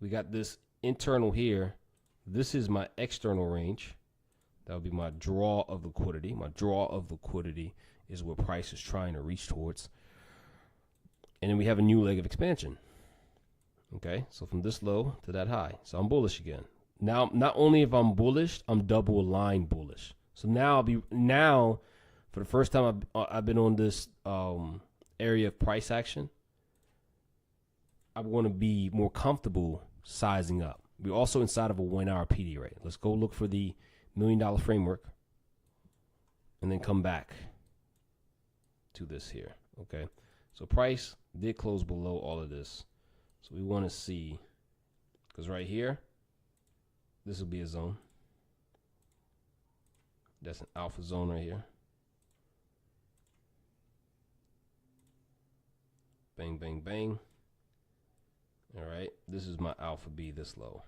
we got this internal here. This is my external range. That would be my draw of liquidity. My draw of liquidity is what price is trying to reach towards. And then we have a new leg of expansion. Okay, so from this low to that high. So I'm bullish again. Now, not only if I'm bullish, I'm double aligned bullish. So now for the first time I've been on this area of price action, I'm going to be more comfortable sizing up. We're also inside of a 1-hour PD rate. Let's go look for the $1 million framework and then come back to this here. Okay. So price did close below all of this. So we want to see, because right here, this will be a zone. That's an alpha zone right here. Bang, bang, bang. All right, this is my alpha B this low.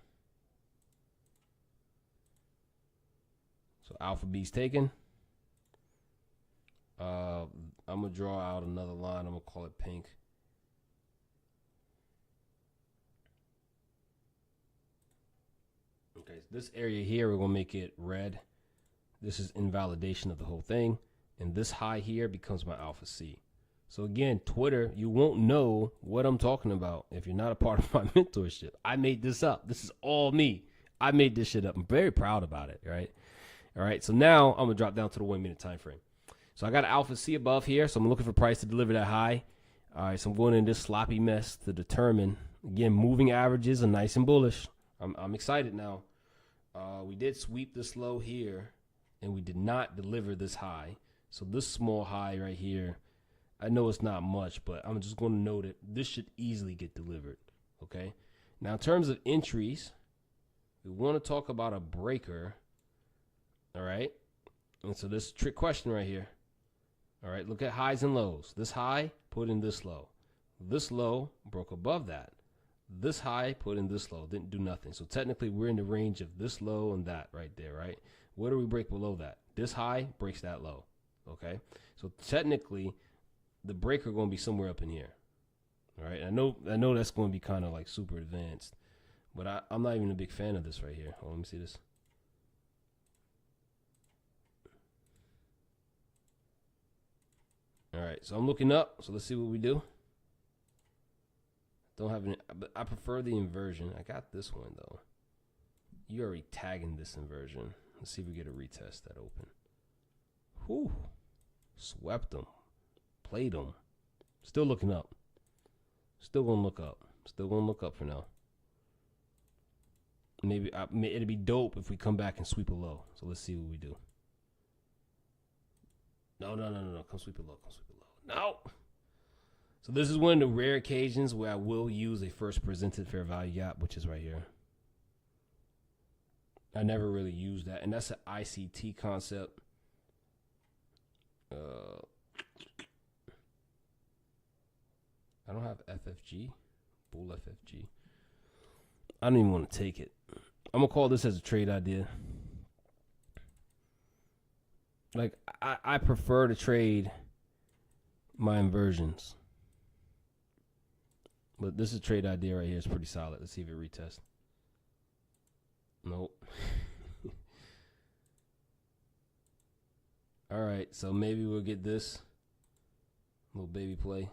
So alpha B's taken. I'm gonna draw out another line. I'm gonna call it pink. Okay, so this area here, we're gonna make it red. This is invalidation of the whole thing. And this high here becomes my alpha C. So again, Twitter, you won't know what I'm talking about if you're not a part of my mentorship. I made this up. This is all me. I made this shit up. I'm very proud about it, right? All right, so now I'm going to drop down to the 1 minute time frame. So I got an alpha C above here, so I'm looking for price to deliver that high. All right, so I'm going in this sloppy mess to determine. Again, moving averages are nice and bullish. I'm excited now. We did sweep this low here, and we did not deliver this high. So this small high right here, I know it's not much, but I'm just going to note it. This should easily get delivered, okay? Now, in terms of entries, we want to talk about a breaker, all right? And so this is a trick question right here. All right, look at highs and lows. This high, put in this low. This low broke above that. This high, put in this low. Didn't do nothing. So technically, we're in the range of this low and that right there, right? Where do we break below that? This high breaks that low, okay? So technically, the breaker going to be somewhere up in here, all right? I know that's going to be kind of like super advanced, but I'm not even a big fan of this right here. Hold on, let me see this. All right, so I'm looking up. So let's see what we do. Don't have any, but I prefer the inversion. I got this one though. You already tagging this inversion. Let's see if we get a retest that open. Whew. Swept them. Played them. Still looking up. Still gonna look up. Still gonna look up for now. Maybe it'd be dope if we come back and sweep a low. So let's see what we do. No. Come sweep a low. Come sweep a low. No. So this is one of the rare occasions where I will use a first presented fair value gap, which is right here. I never really used that, and that's an ICT concept. I don't have FFG, bull FFG. I don't even want to take it. I'm gonna call this as a trade idea. Like I prefer to trade my inversions, but this is a trade idea right here. It's pretty solid. Let's see if it retests. Nope. All right, so maybe we'll get this little baby play.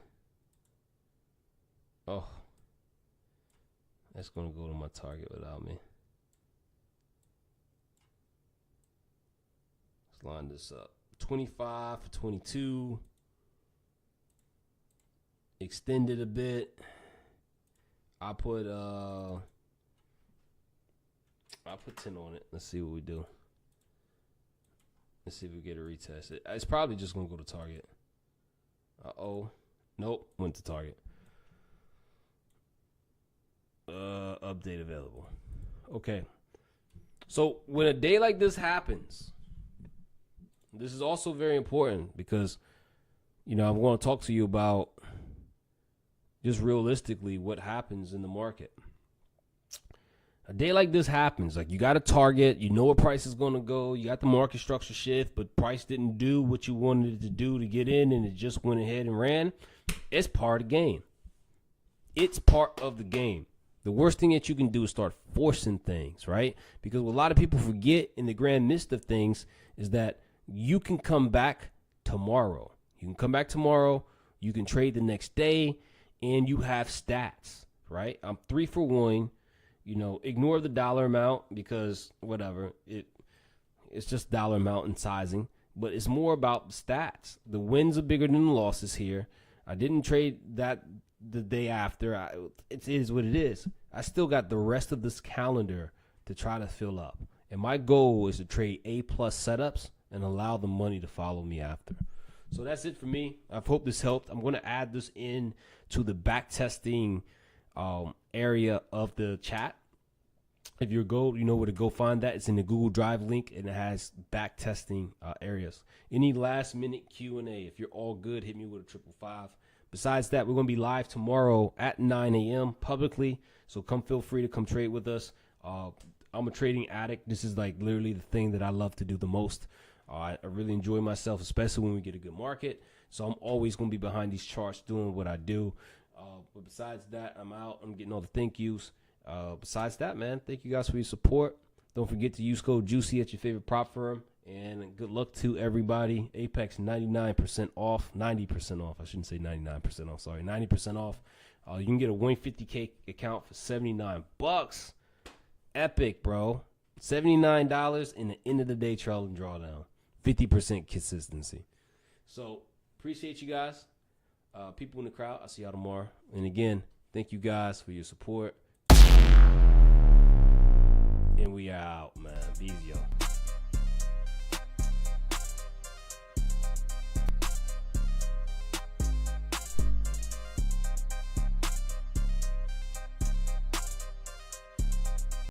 Oh, that's gonna go to my target without me. Let's line this up. 25 for 22. Extended a bit. I put 10 on it. Let's see what we do. Let's see if we get a retest. It's probably just gonna go to target. Nope, went to target. Update available. Okay. So when a day like this happens, this is also very important because, I'm going to talk to you about just realistically what happens in the market. A day like this happens, like you got a target, you know where price is going to go, you got the market structure shift, but price didn't do what you wanted it to do to get in, and it just went ahead and ran. It's part of the game. It's part of the game. The worst thing that you can do is start forcing things, right? Because what a lot of people forget in the grand midst of things is that you can come back tomorrow. You can come back tomorrow, you can trade the next day, and you have stats, right? I'm 3 for 1. Ignore the dollar amount because whatever, it's just dollar amount and sizing, but it's more about the stats. The wins are bigger than the losses here. I didn't trade that the day after. It is what it is. I still got the rest of this calendar to try to fill up. And my goal is to trade A+ setups and allow the money to follow me after. So that's it for me. I hope this helped. I'm going to add this in to the backtesting area of the chat. If you're gold, you know where to go find that. It's in the Google Drive link, and it has backtesting areas. Any last minute Q&A, if you're all good, hit me with a 555. Besides that, we're going to be live tomorrow at 9 a.m. publicly, so feel free to come trade with us. I'm a trading addict. This is like literally the thing that I love to do the most. I really enjoy myself, especially when we get a good market. So I'm always going to be behind these charts doing what I do. But besides that, I'm out. I'm getting all the thank yous. Besides that, man, thank you guys for your support. Don't forget to use code JUICY at your favorite prop firm. And good luck to everybody. Apex 99% off. 90% off. I shouldn't say 99% off. Sorry, 90% off. You can get a 150K account for $79. Epic, bro. $79 in the end of the day trail and drawdown. 50% consistency. So appreciate you guys. People in the crowd, I'll see y'all tomorrow. And again, thank you guys for your support. And we are out, man. Be easy, y'all.